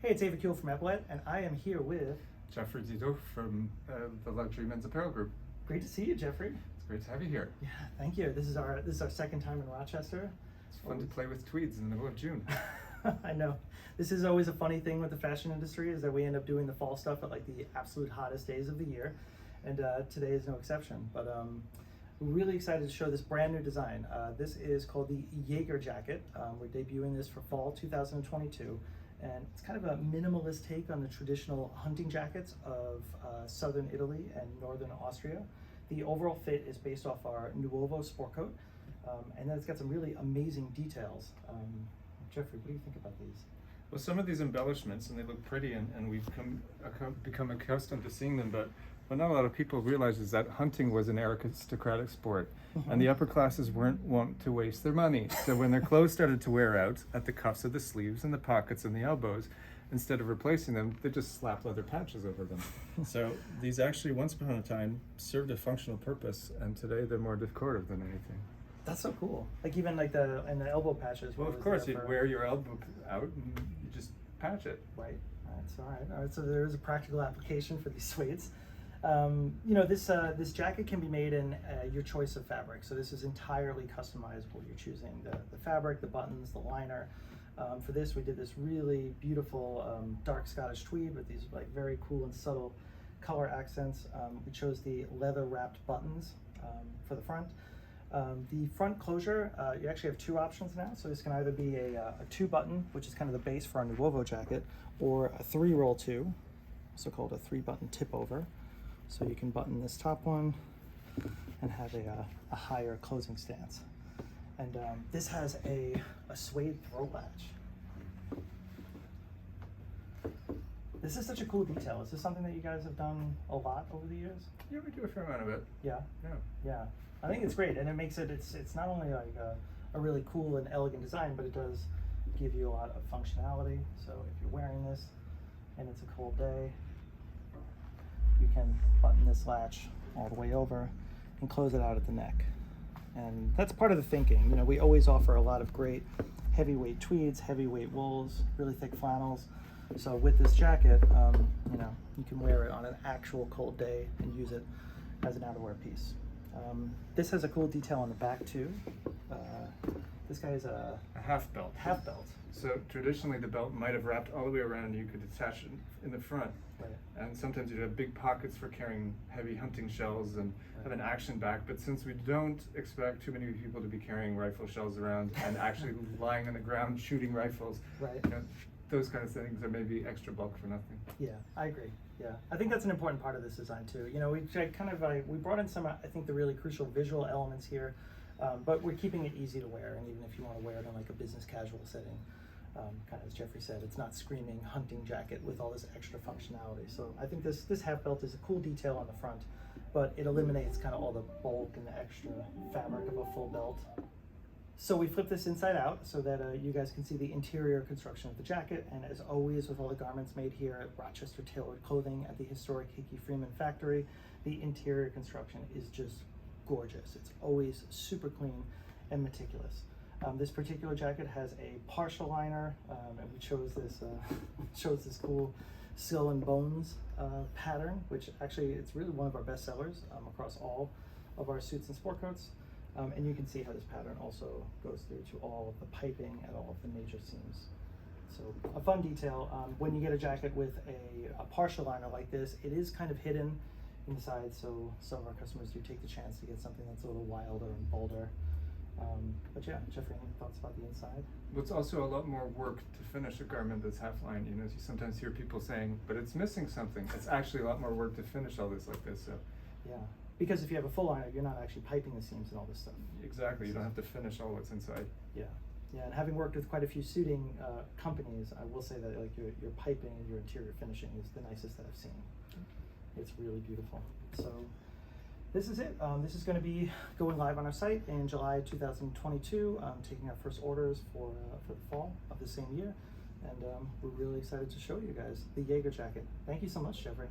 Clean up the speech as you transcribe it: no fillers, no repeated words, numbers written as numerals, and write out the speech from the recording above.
Hey, it's Kuhle from Epaulet, and I am here with Jeffery Diduch from the Luxury Men's Apparel Group. Great to see you, Jeffrey. It's great to have you here. Yeah, thank you. This is our second time in Rochester. It's fun to play with tweeds in the middle of June. I know. This is always a funny thing with the fashion industry, is that we end up doing the fall stuff at like the absolute hottest days of the year, and today is no exception. But we're really excited to show this brand new design. This is called the Jaeger jacket. We're debuting this for fall 2022. And it's kind of a minimalist take on the traditional hunting jackets of southern Italy and northern Austria. The overall fit is based off our Nuovo sport coat, and then it's got some really amazing details. Jeffrey, what do you think about these? Well, some of these embellishments, and they look pretty, and we've become accustomed to seeing them, but what not a lot of people realize is that hunting was an aristocratic sport, and the upper classes weren't wont to waste their money. So when their clothes started to wear out at the cuffs of the sleeves and the pockets and the elbows, instead of replacing them, they just slapped leather patches over them. So these actually, once upon a time, served a functional purpose, and today they're more decorative than anything. That's so cool. Like even like the elbow patches. Well, of course, you'd wear your elbow out and you just patch it. Right. That's all right. All right. So there is a practical application for these suedes. This jacket can be made in your choice of fabric. So this is entirely customizable. You're choosing the fabric, the buttons, the liner. For this, we did this really beautiful dark Scottish tweed with these like very cool and subtle color accents. We chose the leather wrapped buttons for the front. The front closure, you actually have two options now. So this can either be a two button, which is kind of the base for our Nuovo jacket, or a 3-roll 2, also called a 3-button tip over. So you can button this top one and have a higher closing stance. And this has a suede throat latch. This is such a cool detail. Is this something that you guys have done a lot over the years? Yeah, we do a fair amount of it. Yeah? Yeah. Yeah. I think it's great, and it makes it's not only like a really cool and elegant design, but it does give you a lot of functionality. So if you're wearing this and it's a cold day, you can button this latch all the way over and close it out at the neck. And that's part of the thinking. You know, we always offer a lot of great heavyweight tweeds, heavyweight wools, really thick flannels. So with this jacket, you can wear it on an actual cold day and use it as an outerwear piece. This has a cool detail on the back too. This guy is a half belt. Half belt. So traditionally the belt might have wrapped all the way around. You could attach it in the front. Right. And sometimes you'd have big pockets for carrying heavy hunting shells and have an action back. But since we don't expect too many people to be carrying rifle shells around and actually lying on the ground shooting rifles, right. Those kind of things are maybe extra bulk for nothing. Yeah, I agree. Yeah, I think that's an important part of this design too. You know, we brought in some, I think, the really crucial visual elements here, but we're keeping it easy to wear. And even if you want to wear it in like a business casual setting, kind of as Jeffrey said, it's not screaming hunting jacket with all this extra functionality. So I think this half belt is a cool detail on the front, but it eliminates kind of all the bulk and the extra fabric of a full belt. So we flip this inside out so that you guys can see the interior construction of the jacket. And as always with all the garments made here at Rochester Tailored Clothing at the historic Hickey Freeman factory, the interior construction is just gorgeous. It's always super clean and meticulous. This particular jacket has a partial liner, and we chose this cool skull and bones pattern, which actually it's really one of our best sellers across all of our suits and sport coats. And you can see how this pattern also goes through to all of the piping at all of the major seams. So a fun detail, when you get a jacket with a partial liner like this, it is kind of hidden inside, so some of our customers do take the chance to get something that's a little wilder and bolder. But yeah, Jeffrey, any thoughts about the inside? Well, it's also a lot more work to finish a garment that's half lined. You sometimes hear people saying, but it's missing something. It's actually a lot more work to finish all this like this. So. Yeah. Because if you have a full liner, you're not actually piping the seams and all this stuff. Exactly, you don't have to finish all what's inside. Yeah, yeah. And having worked with quite a few suiting companies, I will say that like your piping and your interior finishing is the nicest that I've seen. It's really beautiful. So this is it. This is going to be going live on our site in July 2022. Taking our first orders for the fall of the same year, and we're really excited to show you guys the Jaeger jacket. Thank you so much, Jeffrey.